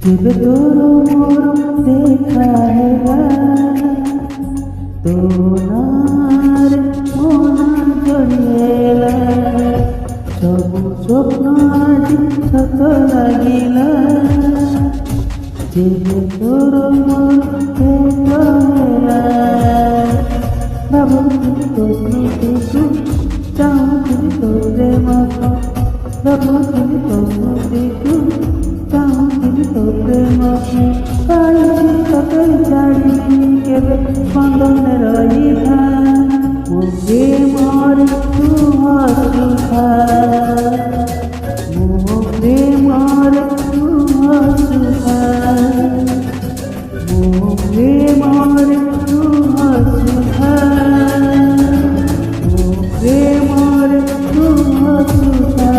ଯେବେ ତୋର ମୋର ଦେଖା ହେଲା ତୋ ନାଁରେ ମୋ ନାଁ ଜଳିଲା ସବୁ ସ୍ୱପ୍ନ ଆଜି ସତ ଲାଗିଲା ଯେବେ ତୋର ମୋର ଦେଖା ହେଲା ଭାବୁଥିଲି ତୋ ସ୍ମୃତିକୁ ଚାହୁଁଥିଲି ତୋ ପ୍ରେମକୁ ଭାବୁଥିଲି ତୋ ସ୍ମୃତିକୁ ଚାହୁଁଥିଲି ତୋ ପ୍ରେମକୁ ପାଇଛି ତତେ ଛାଡ଼ିବି କେବେ ବନ୍ଧନରେ ରହିଥା ମୋ ପ୍ରେମରେ ତୁ ହସୁଥା ମୋ ପ୍ରେମରେ ତୁ ହସୁଥା ମୋ ପ୍ରେମରେ ତୁ ହସୁଥା ମୋ ପ୍ରେମରେ ତୁ ହସୁଥା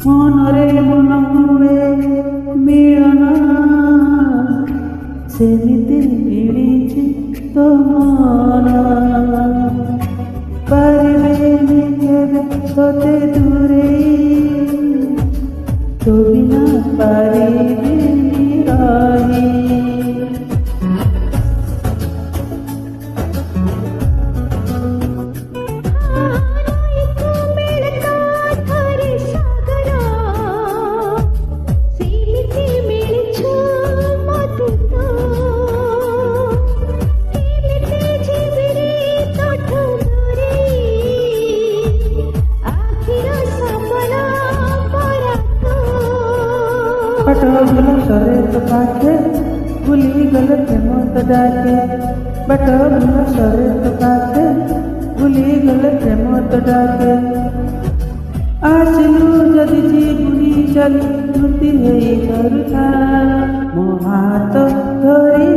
মনরে মন ହୁଏ ମିଳନ ସେମିତି ମିଳିଛି ତୋ ମନ ପାରିବେନି କେବେ ତୋତେ ଦୂରେଇ ତୋ ବିନା ପାରିବେନି ରହି बटोगल सरे तो पाखे भूली गल प्रेम तो डाके बटोगल सरे तो पाखे भूली गल प्रेम तो डाके आसिलु जदि जीवनी चली स्मृति हेई करुथा मो हाथ धरी